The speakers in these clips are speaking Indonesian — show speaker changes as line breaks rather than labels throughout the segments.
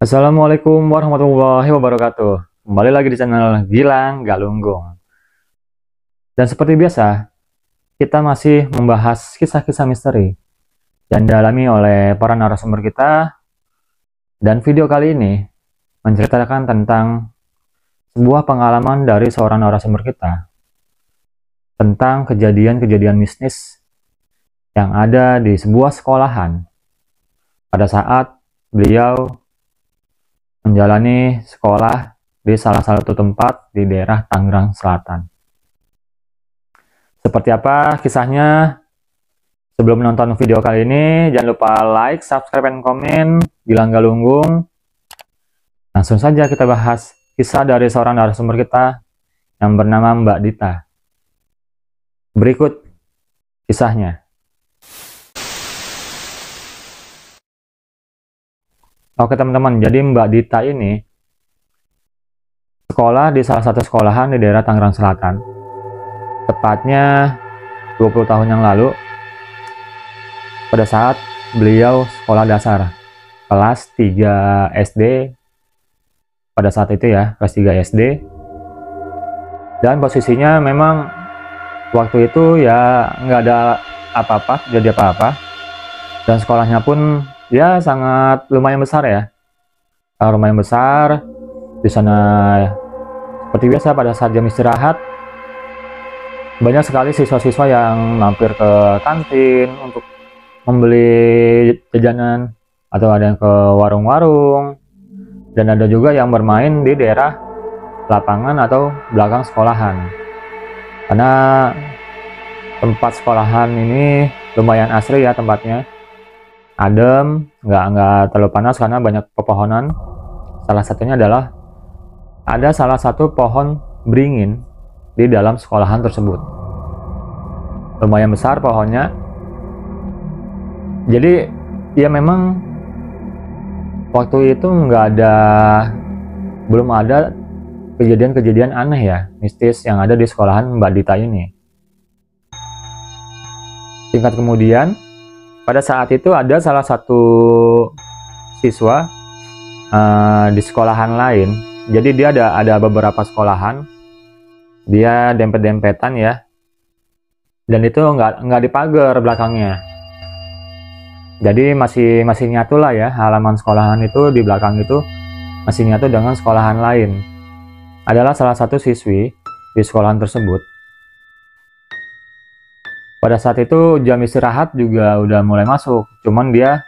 Assalamualaikum warahmatullahi wabarakatuh. Kembali lagi di channel Gilang Galunggung. Dan seperti biasa, kita masih membahas kisah-kisah misteri yang dialami oleh para narasumber kita. Dan video kali ini menceritakan tentang sebuah pengalaman dari seorang narasumber kita tentang kejadian-kejadian mistis yang ada di sebuah sekolahan pada saat beliau menjalani sekolah di salah satu tempat di daerah Tangerang Selatan. Seperti apa kisahnya? Sebelum menonton video kali ini, jangan lupa like, subscribe, dan komen Gilang Galunggung. Langsung saja kita bahas kisah dari seorang narasumber kita yang bernama Mbak Dita. Berikut kisahnya. Oke teman-teman, jadi Mbak Dita ini sekolah di salah satu sekolahan di daerah Tangerang Selatan. Tepatnya 20 tahun yang lalu, pada saat beliau sekolah dasar kelas 3 SD, pada saat itu ya, kelas 3 SD. Dan posisinya memang waktu itu ya nggak ada apa-apa, jadi apa-apa. Dan sekolahnya pun ya sangat lumayan besar ya, lumayan besar. Di sana seperti biasa pada saat jam istirahat banyak sekali siswa-siswa yang mampir ke kantin untuk membeli jajanan, atau ada yang ke warung-warung, dan ada juga yang bermain di daerah lapangan atau belakang sekolahan. Karena tempat sekolahan ini lumayan asri ya tempatnya, adem, nggak terlalu panas karena banyak pepohonan. Salah satunya adalah ada salah satu pohon beringin di dalam sekolahan tersebut. Lumayan besar pohonnya. Jadi ya memang waktu itu belum ada kejadian-kejadian aneh ya, mistis yang ada di sekolahan Mbak Dita ini. Singkat kemudian, pada saat itu ada salah satu siswa di sekolahan lain. Jadi dia ada beberapa sekolahan, dia dempet-dempetan ya, dan itu nggak dipagar belakangnya. Jadi masih nyatu lah ya, halaman sekolahan itu di belakang itu masih nyatu dengan sekolahan lain. Adalah salah satu siswi di sekolahan tersebut. Pada saat itu jam istirahat juga udah mulai masuk, cuman dia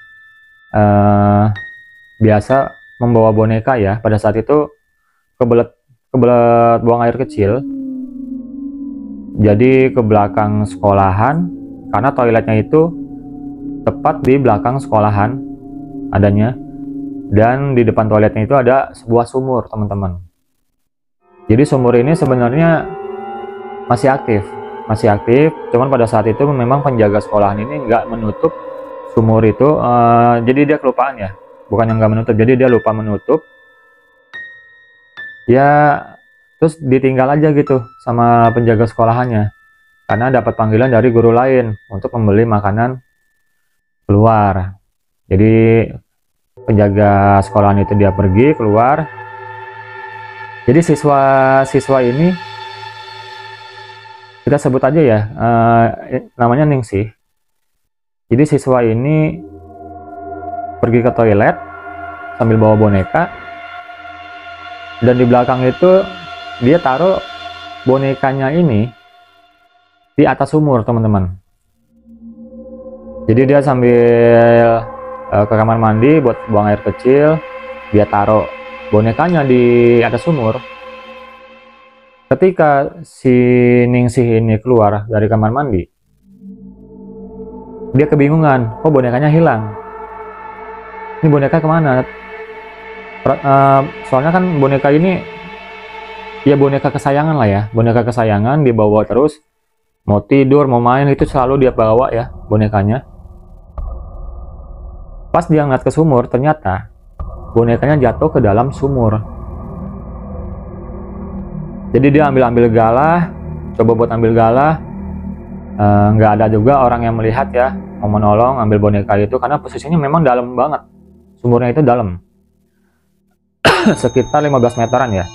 biasa membawa boneka ya. Pada saat itu kebelet buang air kecil, jadi ke belakang sekolahan, karena toiletnya itu tepat di belakang sekolahan adanya, dan di depan toiletnya itu ada sebuah sumur teman-teman. Jadi sumur ini sebenarnya masih aktif, cuman pada saat itu memang penjaga sekolahan ini nggak menutup sumur itu, jadi dia kelupaan ya, bukan yang nggak menutup, jadi dia lupa menutup ya, terus ditinggal aja gitu sama penjaga sekolahannya, karena dapat panggilan dari guru lain untuk membeli makanan keluar. Jadi penjaga sekolahan itu dia pergi keluar. Jadi siswa ini kita sebut aja ya, namanya Ningsih. Jadi siswa ini pergi ke toilet sambil bawa boneka, dan di belakang itu dia taruh bonekanya ini di atas sumur teman-teman. Jadi dia sambil ke kamar mandi buat buang air kecil, dia taruh bonekanya di atas sumur. Ketika si Ningsih ini keluar dari kamar mandi, dia kebingungan, kok bonekanya hilang? Ini boneka kemana? Soalnya kan boneka ini ya boneka kesayangan lah ya, boneka kesayangan dibawa terus, mau tidur mau main itu selalu dia bawa ya bonekanya. Pas dia ngeliat ke sumur, ternyata bonekanya jatuh ke dalam sumur. Jadi dia ambil galah, coba buat ambil galah, nggak ada juga orang yang melihat ya, mau menolong ambil boneka itu, karena posisinya memang dalam banget, sumurnya itu dalam. sekitar 15 meteran ya.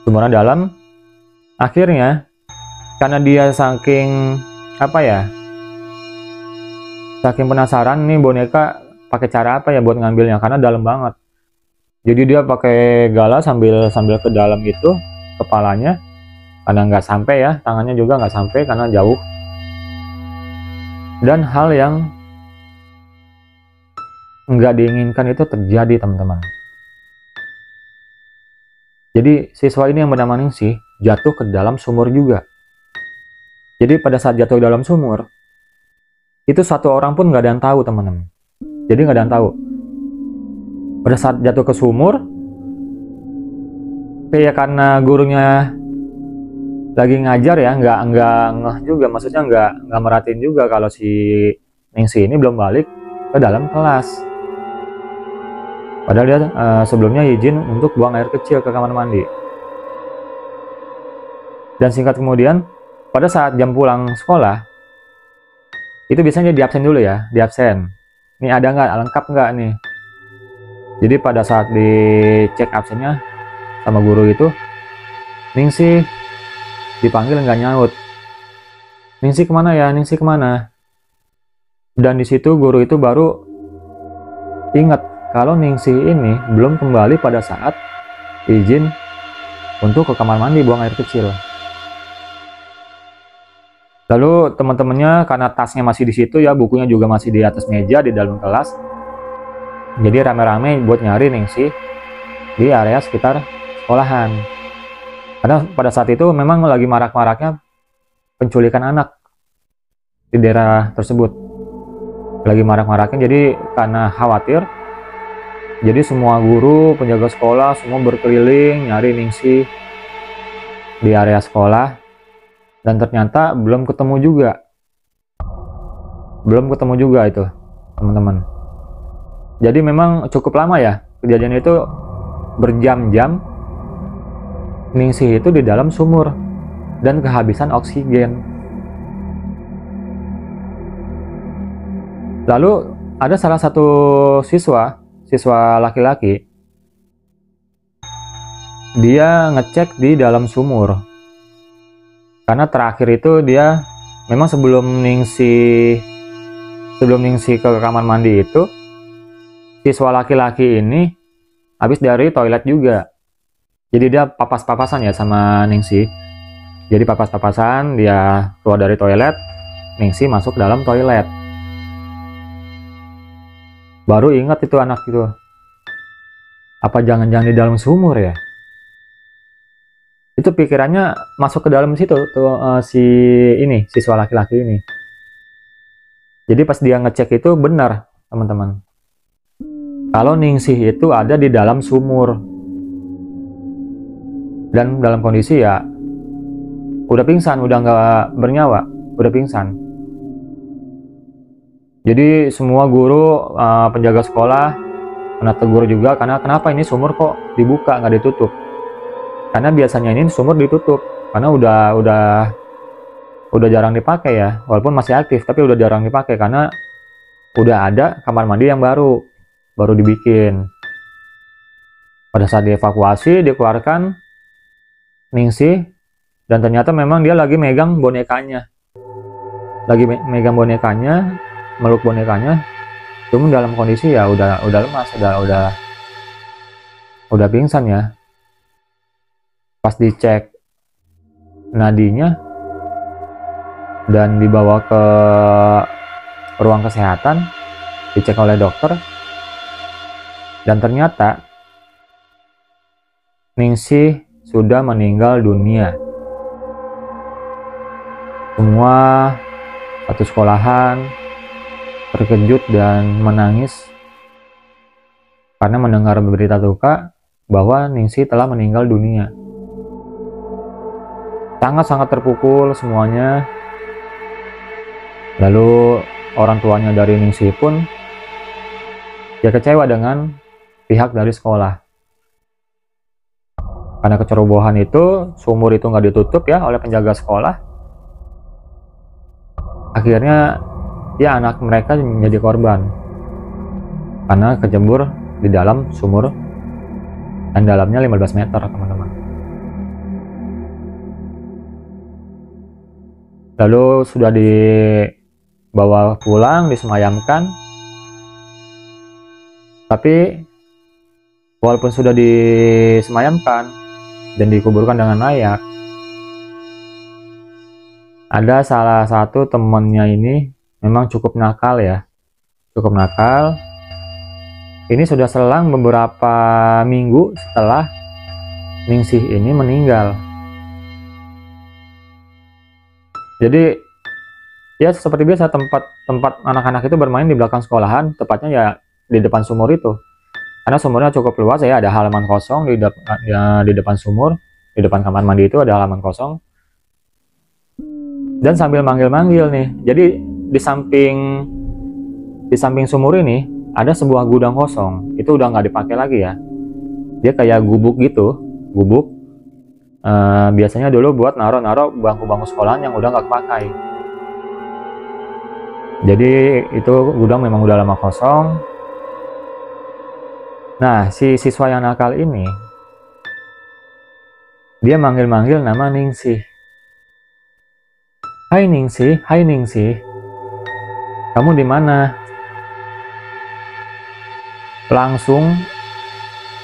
Sumurnya dalam. Akhirnya karena dia saking saking penasaran nih boneka pakai cara apa ya buat ngambilnya, karena dalam banget. Jadi dia pakai gala sambil ke dalam itu kepalanya, karena nggak sampai ya, tangannya juga nggak sampai karena jauh. Dan hal yang nggak diinginkan itu terjadi, teman-teman. Jadi siswa ini yang bernama Ningsih jatuh ke dalam sumur juga. Jadi pada saat jatuh ke dalam sumur, itu satu orang pun nggak ada yang tahu, teman-teman. Jadi nggak ada yang tahu. Pada saat jatuh ke sumur, kayak karena gurunya lagi ngajar ya, nggak ngeh juga, maksudnya nggak merhatiin juga kalau si Ningsih ini belum balik ke dalam kelas. Padahal dia sebelumnya izin untuk buang air kecil ke kamar mandi. Dan singkat kemudian, pada saat jam pulang sekolah, itu biasanya di absen dulu ya, di absen. Ini ada nggak, lengkap nggak nih? Jadi pada saat dicek absennya sama guru itu, Ningsih dipanggil nggak nyaut. Ningsih kemana ya? Ningsih kemana? Dan di situ guru itu baru ingat kalau Ningsih ini belum kembali pada saat izin untuk ke kamar mandi buang air kecil. Lalu teman-temannya karena tasnya masih di situ ya, bukunya juga masih di atas meja di dalam kelas. Jadi rame-rame buat nyari Ningsih di area sekitar sekolahan. Karena pada saat itu memang lagi marak-maraknya penculikan anak di daerah tersebut. Lagi marak-maraknya, jadi karena khawatir, jadi semua guru, penjaga sekolah, semua berkeliling nyari Ningsih di area sekolah. Dan ternyata belum ketemu juga. Belum ketemu juga itu, teman-teman. Jadi memang cukup lama ya. Kejadian itu berjam-jam. Ningsih itu di dalam sumur dan kehabisan oksigen. Lalu ada salah satu siswa laki-laki, dia ngecek di dalam sumur karena terakhir itu dia memang sebelum Ningsih ke kamar mandi itu, siswa laki-laki ini habis dari toilet juga. Jadi dia papas-papasan ya sama Ningsih. Jadi papas-papasan, dia keluar dari toilet, Ningsih masuk dalam toilet. Baru ingat itu anak itu, apa jangan-jangan di dalam sumur ya? Itu pikirannya masuk ke dalam situ tuh, siswa laki-laki ini. Jadi pas dia ngecek itu benar, teman-teman, kalau Ningsih itu ada di dalam sumur dan dalam kondisi ya udah pingsan, udah nggak bernyawa, udah pingsan. Jadi semua guru, penjaga sekolah kena tegur juga, karena kenapa ini sumur kok dibuka nggak ditutup? Karena biasanya ini sumur ditutup, karena udah jarang dipakai ya, walaupun masih aktif tapi udah jarang dipakai karena udah ada kamar mandi yang baru dibikin. Pada saat dievakuasi, dikeluarkan Ningsih, dan ternyata memang dia lagi megang bonekanya, meluk bonekanya, cuma dalam kondisi ya udah lemas, udah pingsan ya. Pas dicek nadinya dan dibawa ke ruang kesehatan, dicek oleh dokter, dan ternyata Ningsih sudah meninggal dunia. Semua satu sekolahan terkejut dan menangis karena mendengar berita duka bahwa Ningsih telah meninggal dunia. Sangat-sangat terpukul semuanya. Lalu orang tuanya dari Ningsih pun ya kecewa dengan pihak dari sekolah. Karena kecerobohan itu, sumur itu nggak ditutup ya oleh penjaga sekolah. Akhirnya ya anak mereka menjadi korban karena kecebur di dalam sumur dan dalamnya 15 meter teman-teman. Lalu sudah dibawa pulang, disemayamkan, tapi walaupun sudah disemayamkan dan dikuburkan dengan layak, ada salah satu temannya ini memang cukup nakal ya, cukup nakal. Ini sudah selang beberapa minggu setelah Ningsih ini meninggal. Jadi ya seperti biasa, tempat anak-anak itu bermain di belakang sekolahan, tepatnya ya di depan sumur itu. Karena sumurnya cukup luas ya, ada halaman kosong di depan sumur, di depan kamar mandi itu ada halaman kosong. Dan sambil manggil-manggil nih, jadi di samping sumur ini ada sebuah gudang kosong. Itu udah nggak dipakai lagi ya, dia kayak gubuk gitu, gubuk. Biasanya dulu buat naruh bangku-bangku sekolahan yang udah nggak kepakai. Jadi itu gudang memang udah lama kosong. Nah, si siswa yang nakal ini, dia manggil-manggil nama Ningsih. Hai Ningsih, kamu di mana? Langsung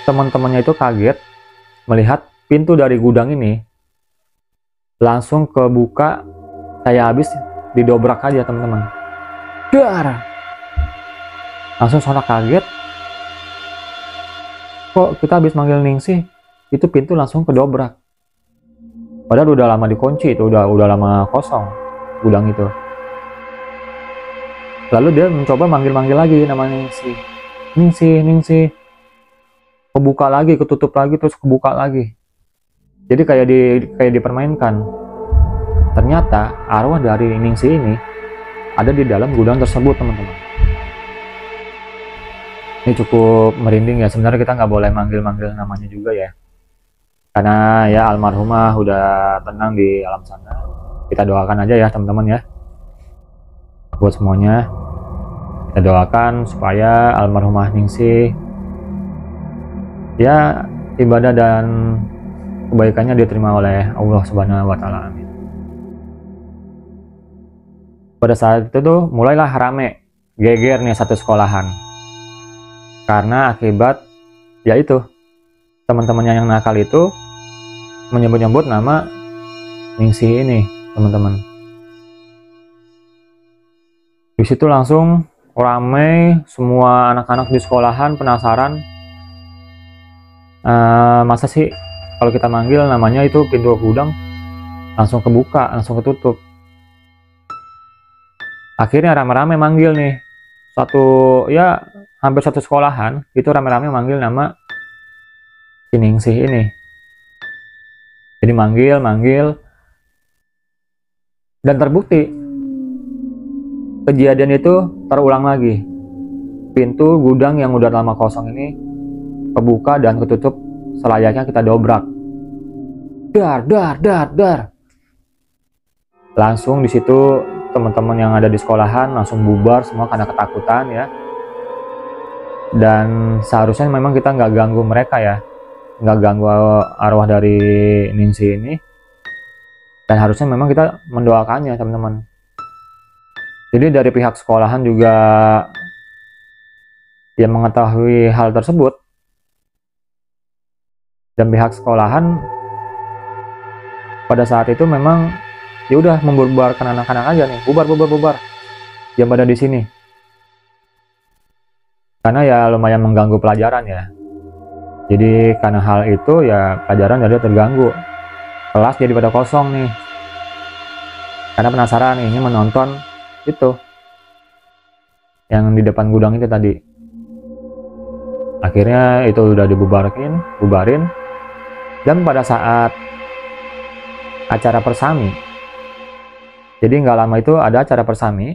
teman-temannya itu kaget melihat pintu dari gudang ini langsung kebuka, kayak habis didobrak aja teman-teman. Dar! Langsung sontak kaget. Kok kita habis manggil Ningsih, itu pintu langsung kedobrak. Padahal udah lama dikunci, itu udah lama kosong gudang itu. Lalu dia mencoba manggil-manggil lagi nama Ningsih. Ningsih. Kebuka lagi, ketutup lagi, terus kebuka lagi. Jadi kayak dipermainkan. Ternyata arwah dari Ningsih ini ada di dalam gudang tersebut, teman-teman. Ini cukup merinding ya. Sebenarnya kita nggak boleh manggil-manggil namanya juga ya, karena ya almarhumah udah tenang di alam sana. Kita doakan aja ya teman-teman ya, buat semuanya. Kita doakan supaya almarhumah Ningsih ya ibadah dan kebaikannya diterima oleh Allah Subhanahu wa Ta'ala. Amin. Pada saat itu tuh mulailah rame, geger nih satu sekolahan, karena akibat yaitu teman-temannya yang nakal itu menyebut-nyebut nama Ningsih ini, teman-teman. Di situ langsung ramai, semua anak-anak di sekolahan penasaran. Masa sih kalau kita manggil namanya itu pintu gudang langsung kebuka, langsung ketutup. Akhirnya rame-rame manggil nih, hampir satu sekolahan itu rame-rame manggil nama Ningsih ini. Jadi manggil dan terbukti kejadian itu terulang lagi. Pintu gudang yang udah lama kosong ini kebuka dan ketutup selayaknya kita dobrak. Dar. Langsung di situ teman-teman yang ada di sekolahan langsung bubar semua karena ketakutan ya. Dan seharusnya memang kita nggak ganggu mereka ya, nggak ganggu arwah dari Ningsih ini, dan harusnya memang kita mendoakannya, teman-teman. Jadi dari pihak sekolahan juga yang mengetahui hal tersebut, dan pihak sekolahan pada saat itu memang ya udah membubarkan anak-anak aja nih, bubar, jangan pada di sini, karena ya lumayan mengganggu pelajaran ya. Jadi karena hal itu ya pelajaran jadi terganggu, kelas jadi pada kosong nih, karena penasaran ini menonton itu yang di depan gudang itu tadi. Akhirnya itu udah bubarin, dan pada saat acara persami, jadi nggak lama itu ada acara persami.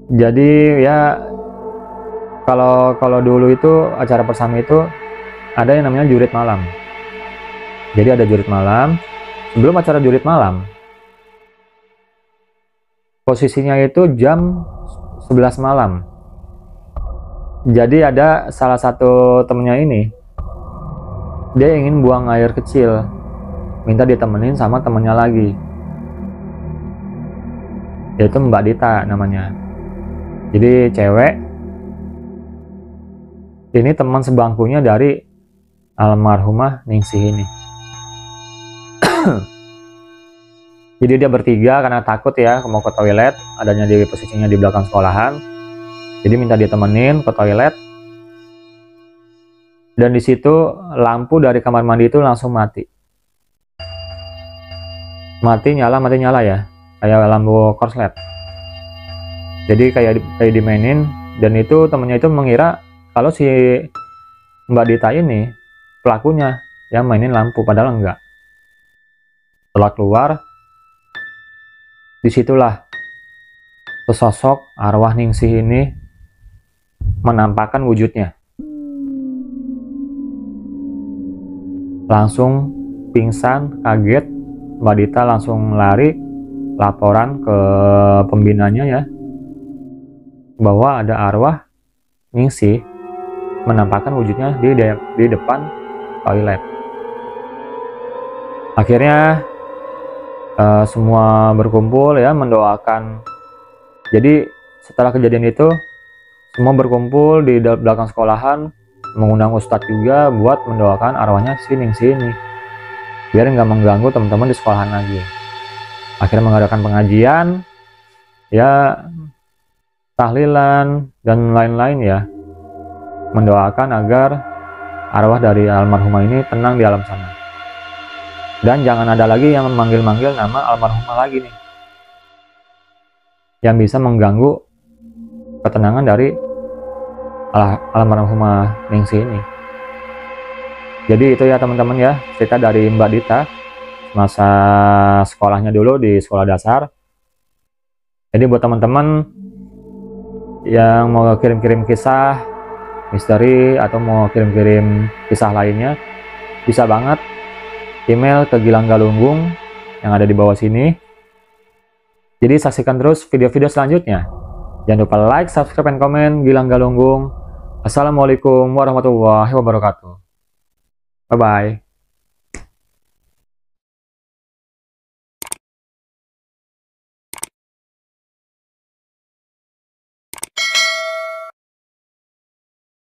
Jadi ya kalau dulu itu acara persami itu ada yang namanya jurit malam. Jadi ada jurit malam. Sebelum acara jurit malam, posisinya itu jam 11 malam. Jadi ada salah satu temennya ini, dia ingin buang air kecil, minta ditemenin sama temennya lagi, yaitu Mbak Dita namanya. Jadi cewek, ini teman sebangkunya dari almarhumah Ningsih ini. Jadi dia bertiga karena takut ya mau ke toilet, adanya di posisinya di belakang sekolahan. Jadi minta ditemenin ke toilet. Dan di situ lampu dari kamar mandi itu langsung mati. Mati nyala ya, kayak lampu korslet. Jadi kayak dimainin, dan itu temennya itu mengira kalau si Mbak Dita ini pelakunya yang mainin lampu, padahal enggak. Setelah keluar, disitulah sesosok arwah Ningsih ini menampakkan wujudnya. Langsung pingsan, kaget. Mbak Dita langsung lari laporan ke pembinanya ya, bahwa ada arwah Ningsih menampakkan wujudnya di depan toilet. Akhirnya semua berkumpul ya mendoakan. Jadi setelah kejadian itu semua berkumpul di belakang sekolahan, mengundang ustadz juga buat mendoakan arwahnya si Ningsih ini, biar nggak mengganggu teman-teman di sekolahan lagi. Akhirnya mengadakan pengajian ya, tahlilan dan lain-lain ya, mendoakan agar arwah dari almarhumah ini tenang di alam sana, dan jangan ada lagi yang memanggil-manggil nama almarhumah lagi nih, yang bisa mengganggu ketenangan dari almarhumah Ningsih ini. Jadi itu ya teman-teman ya, cerita dari Mbak Dita masa sekolahnya dulu di sekolah dasar. Jadi buat teman-teman yang mau kirim-kirim kisah misteri atau mau kirim-kirim kisah lainnya, bisa banget email ke Gilang Galunggung yang ada di bawah sini. Jadi saksikan terus video-video selanjutnya. Jangan lupa like, subscribe, dan komen Gilang Galunggung. Assalamualaikum warahmatullahi wabarakatuh. Bye-bye.